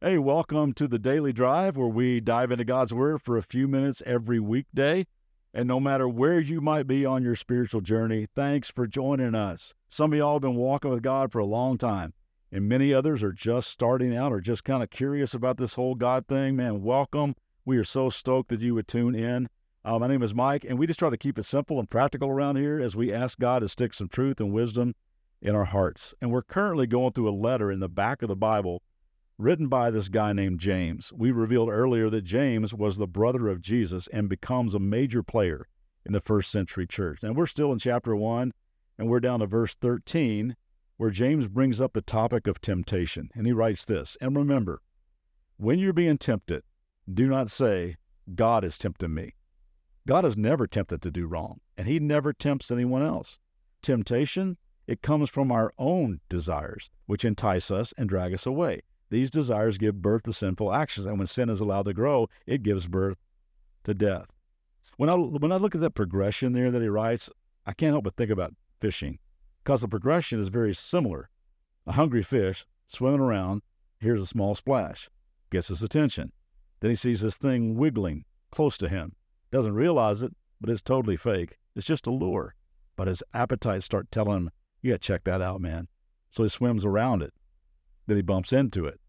Hey, welcome to the Daily Drive, where we dive into God's Word for a few minutes every weekday. And no matter where you might be on your spiritual journey, thanks for joining us. Some of y'all have been walking with God for a long time, and many others are just starting out or just kind of curious about this whole God thing. Man, welcome. We are so stoked that you would tune in. My name is Mike, and we just try to keep it simple and practical around here as we ask God to stick some truth and wisdom in our hearts. And we're currently going through a letter in the back of the Bible written by this guy named James. We revealed earlier that James was the brother of Jesus and becomes a major player in the first century church. And we're still in chapter 1, and we're down to verse 13, where James brings up the topic of temptation. And he writes this, "And remember, when you're being tempted, do not say, 'God is tempting me.' God is never tempted to do wrong, and he never tempts anyone else. Temptation, it comes from our own desires, which entice us and drag us away. These desires give birth to sinful actions, and when sin is allowed to grow, it gives birth to death." When I look at that progression there that he writes, I can't help but think about fishing, because the progression is very similar. A hungry fish swimming around hears a small splash, gets his attention. Then he sees this thing wiggling close to him. Doesn't realize it, but it's totally fake. It's just a lure. But his appetites start telling him, "You got to check that out, man." So he swims around it. Then he bumps into it.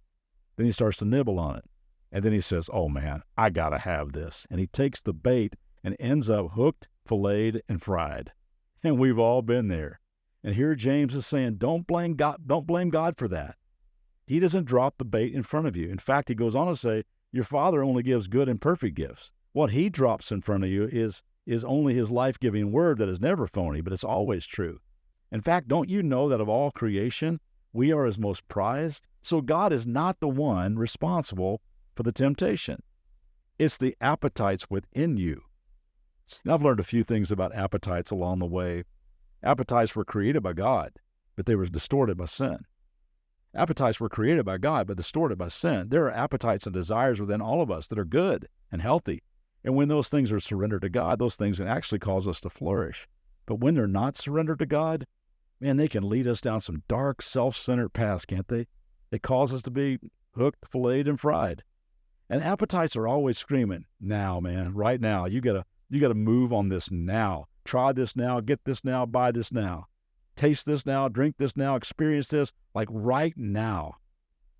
Then he starts to nibble on it. And then he says, "Oh man, I got to have this." And he takes the bait and ends up hooked, filleted, and fried. And we've all been there. And here James is saying, don't blame God for that. He doesn't drop the bait in front of you. In fact, he goes on to say, your Father only gives good and perfect gifts. What he drops in front of you is only his life-giving word that is never phony, but it's always true. In fact, don't you know that of all creation, we are his most prized? So God is not the one responsible for the temptation. It's the appetites within you. And I've learned a few things about appetites along the way. Appetites were created by God, but they were distorted by sin. Appetites were created by God, but distorted by sin. There are appetites and desires within all of us that are good and healthy. And when those things are surrendered to God, those things can actually cause us to flourish. But when they're not surrendered to God, man, they can lead us down some dark, self-centered paths, can't they? They cause us to be hooked, filleted, and fried. And appetites are always screaming, "Now, man, right now. You gotta move on this now. Try this now, get this now, buy this now. Taste this now, drink this now, experience this, like right now."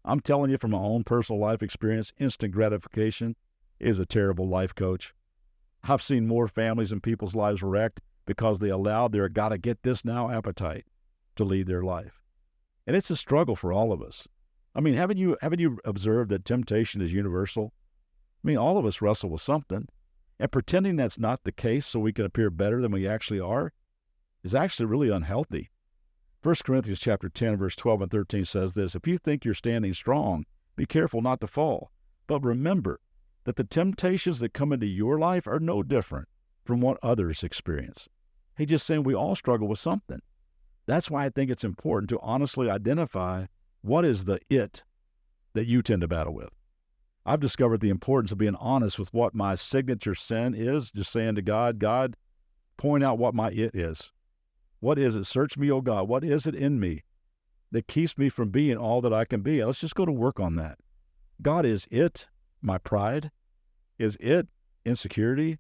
I'm telling you from my own personal life experience, instant gratification is a terrible life coach. I've seen more families and people's lives wrecked because they allowed their "gotta get this now" appetite to lead their life. And it's a struggle for all of us. I mean, haven't you observed that temptation is universal? I mean, all of us wrestle with something. And pretending that's not the case so we can appear better than we actually are is actually really unhealthy. 1 Corinthians chapter 10, verse 12 and 13 says this, "If you think you're standing strong, be careful not to fall. But remember that the temptations that come into your life are no different from what others experience." He's just saying we all struggle with something. That's why I think it's important to honestly identify what is the it that you tend to battle with. I've discovered the importance of being honest with what my signature sin is, just saying to God, "God, point out what my it is. What is it? Search me, oh God. What is it in me that keeps me from being all that I can be? Let's just go to work on that." God, is it my pride? Is it insecurity?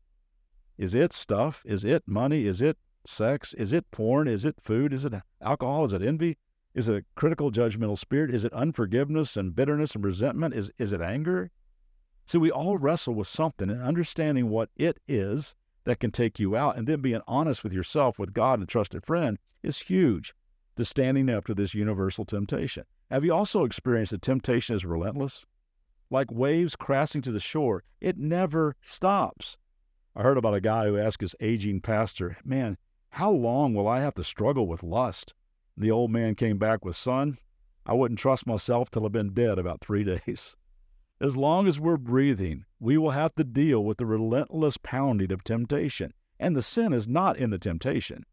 Is it stuff? Is it money? Is it sex? Is it porn? Is it food? Is it alcohol? Is it envy? Is it a critical, judgmental spirit? Is it unforgiveness and bitterness and resentment? Is it anger? See, we all wrestle with something, and understanding what it is that can take you out and then being honest with yourself, with God and a trusted friend is huge to standing up to this universal temptation. Have you also experienced that temptation is relentless? Like waves crashing to the shore, it never stops. I heard about a guy who asked his aging pastor, "Man, how long will I have to struggle with lust?" And the old man came back with, "Son, I wouldn't trust myself till I've been dead about 3 days." As long as we're breathing, we will have to deal with the relentless pounding of temptation. And the sin is not in the temptation,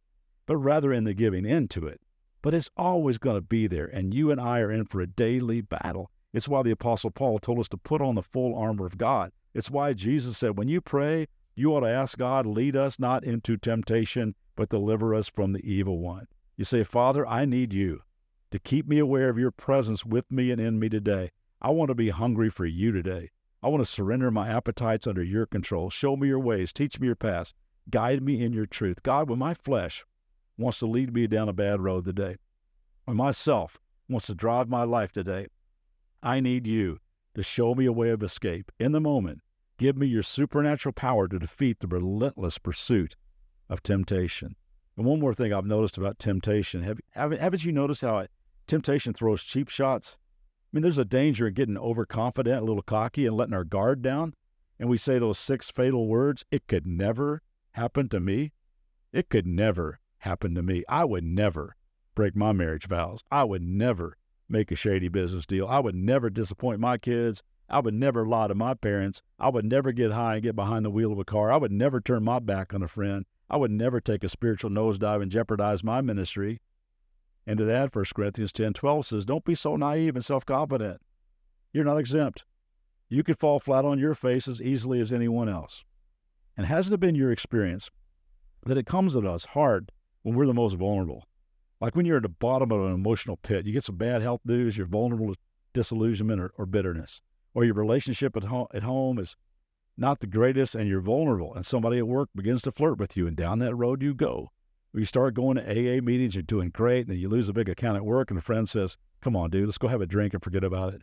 but rather in the giving in to it. But it's always going to be there, and you and I are in for a daily battle. It's why the Apostle Paul told us to put on the full armor of God. It's why Jesus said, when you pray, you ought to ask God, "Lead us not into temptation, but deliver us from the evil one." You say, "Father, I need you to keep me aware of your presence with me and in me today. I want to be hungry for you today. I want to surrender my appetites under your control. Show me your ways. Teach me your paths. Guide me in your truth. God, when my flesh wants to lead me down a bad road today, when myself wants to drive my life today, I need you to show me a way of escape. In the moment, give me your supernatural power to defeat the relentless pursuit of temptation. And one more thing I've noticed about temptation. Haven't you noticed how temptation throws cheap shots? I mean, there's a danger in getting overconfident, a little cocky, and letting our guard down. And we say those 6 fatal words, it could never happen to me. It could never happen to me. I would never break my marriage vows. I would never make a shady business deal. I would never disappoint my kids. I would never lie to my parents. I would never get high and get behind the wheel of a car. I would never turn my back on a friend. I would never take a spiritual nosedive and jeopardize my ministry. And to that, 1 Corinthians 10:12 says, don't be so naive and self-confident. You're not exempt. You could fall flat on your face as easily as anyone else. And hasn't it been your experience that it comes at us hard when we're the most vulnerable? Like when you're at the bottom of an emotional pit, you get some bad health news, you're vulnerable to disillusionment or bitterness, or your relationship at home is not the greatest and you're vulnerable, and somebody at work begins to flirt with you, and down that road you go. Or you start going to AA meetings, you're doing great, and then you lose a big account at work, and a friend says, come on, dude, let's go have a drink and forget about it.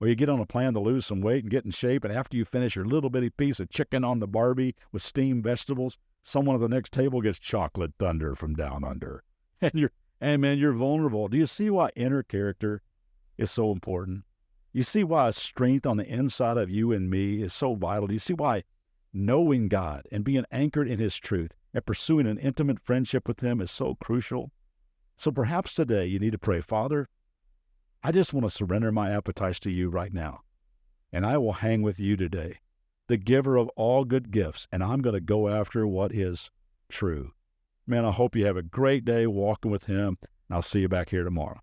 Or you get on a plan to lose some weight and get in shape, and after you finish your little bitty piece of chicken on the Barbie with steamed vegetables, someone at the next table gets chocolate thunder from down under. And you're vulnerable. Do you see why inner character is so important? You see why strength on the inside of you and me is so vital? Do you see why knowing God and being anchored in his truth and pursuing an intimate friendship with him is so crucial? So perhaps today you need to pray, Father, I just want to surrender my appetites to you right now, and I will hang with you today, the giver of all good gifts, and I'm going to go after what is true. Man, I hope you have a great day walking with him, and I'll see you back here tomorrow.